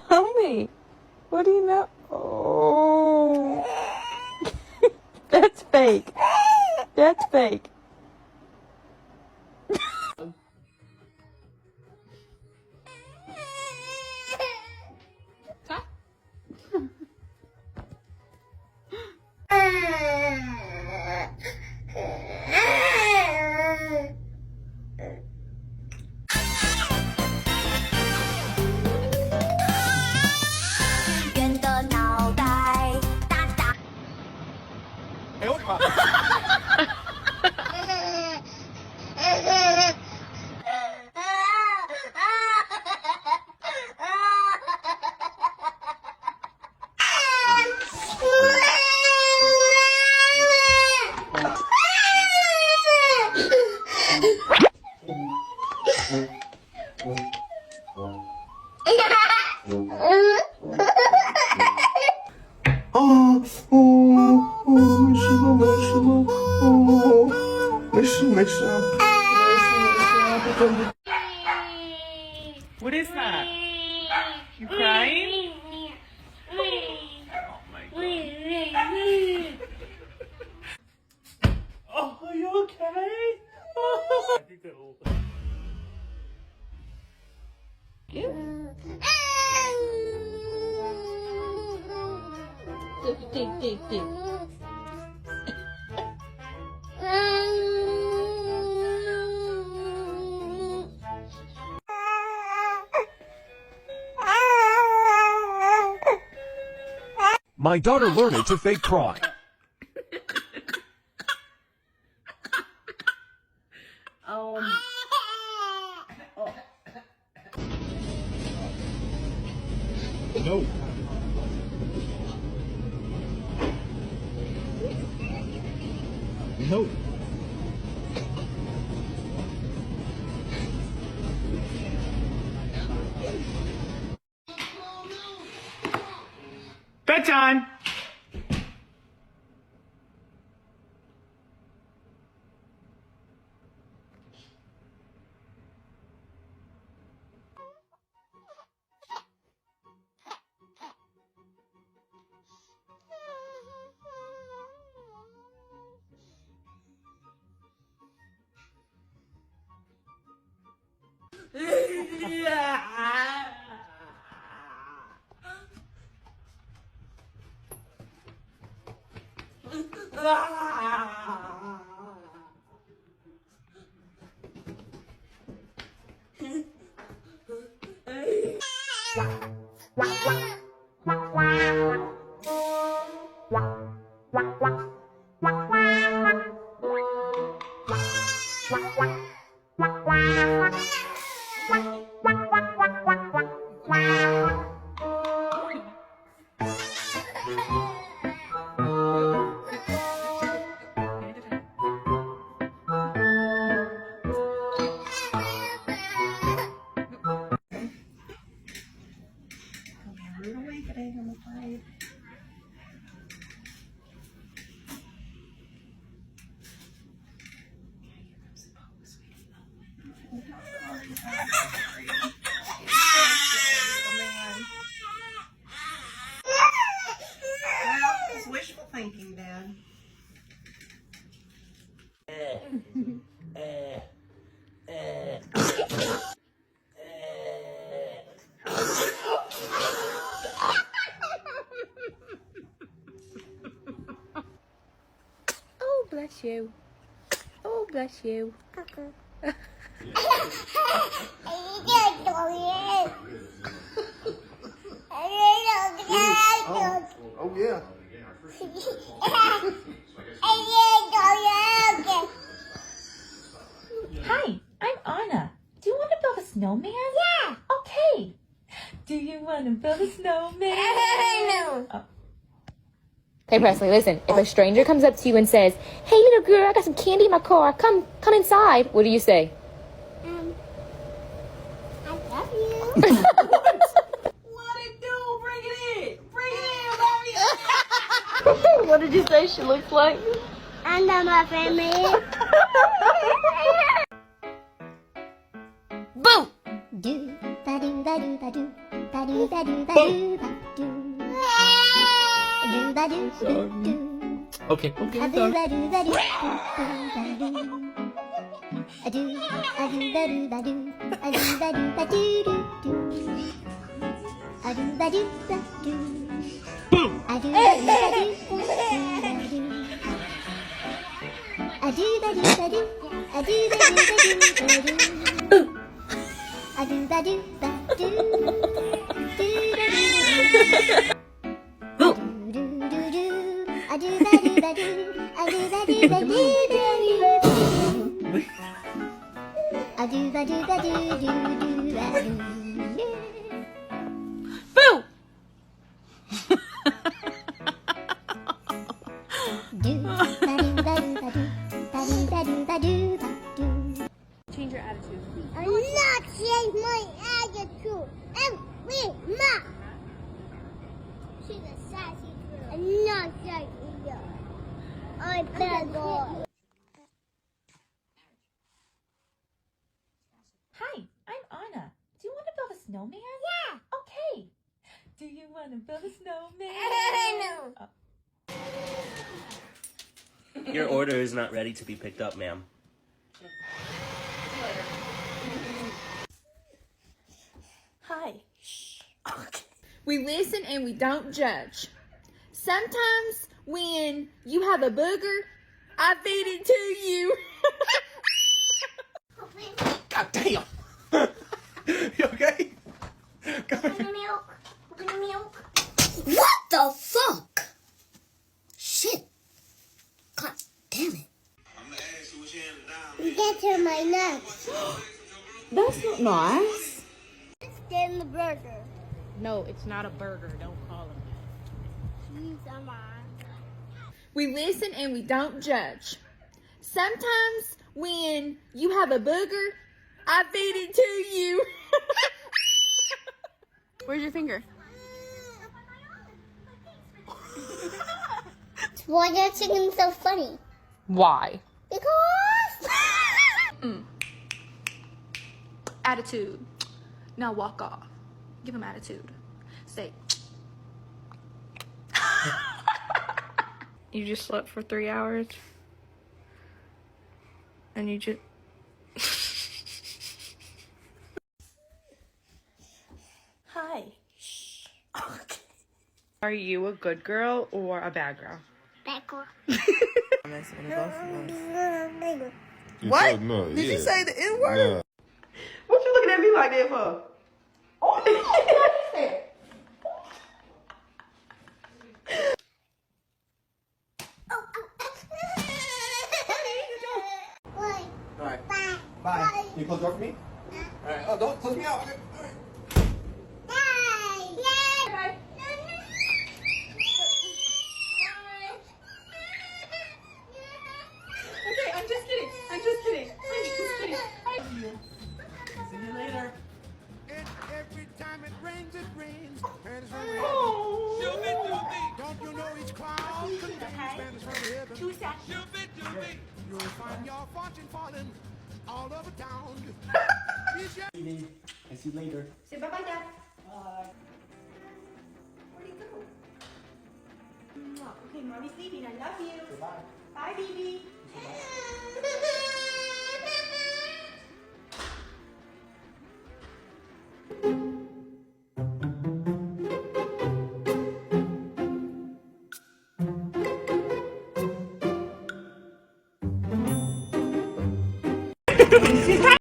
Tell me, what do you know? Oh, that's fake. That's fake. What is that? You crying? Oh my god. Oh, are you okay? I think that will... Dig. My daughter learned to fake cry. No. No. Bedtime! It's wishful thinking, Dad. Oh, bless you. Oh, bless you. Oh yeah. Hi, I'm Anna. Do you want to build a snowman? Yeah. Okay. Do you want to build a snowman? No. Oh. Okay, Presley, listen. If a stranger comes up to you and says, "Hey, little girl, I got some candy in my car. Come inside." What do you say? I love you. What it do? Bring it in. Bring it in. Love you. What did you say she looks like? And I'm a family. Okay, okay, I'm done. Boo! Change your attitude. I'm not change my attitude. And we ma. She's a sassy girl. I'm not sassy girl. I'm bad girl. Hi, I'm Anna. Do you want to build a snowman? Yeah. Okay. Do you want to build a snowman? No. Your order is not ready to be picked up, ma'am. Hi. We listen and we don't judge. Sometimes when you have a booger, I feed it to you. God damn. You okay? Milk. Milk. What the fuck? Shit. God damn it. Get to my nuts. That's not nice. Get in the burger. No, it's not a burger. Don't call him Cheese on my. We listen and we don't judge. Sometimes when you have a booger, I feed it to you. Where's your finger? Why are chickens so funny? Why? Because. Attitude. Now walk off. Give him attitude. Say. You just slept for 3 hours? And you just... Hi. Are you a good girl or a bad girl? Backward. What? No, Did yeah. you say the N-word? Nah. What you looking at me like that for? Alright. Bye. Can you close the door for me? Alright. Oh, don't close me out. Okay. Alright. Okay, I'm just kidding. I'm just kidding. See you later. Every time it rains, and it's raining. Oh. Don't you know each cloud contains Spanish from heaven? You'll find your fortune falling all over town. I see you later. Say bye-bye, Dad. Bye. Where'd he go? Okay, Mommy's leaving. I love you. Bye. Bye, baby. Hi.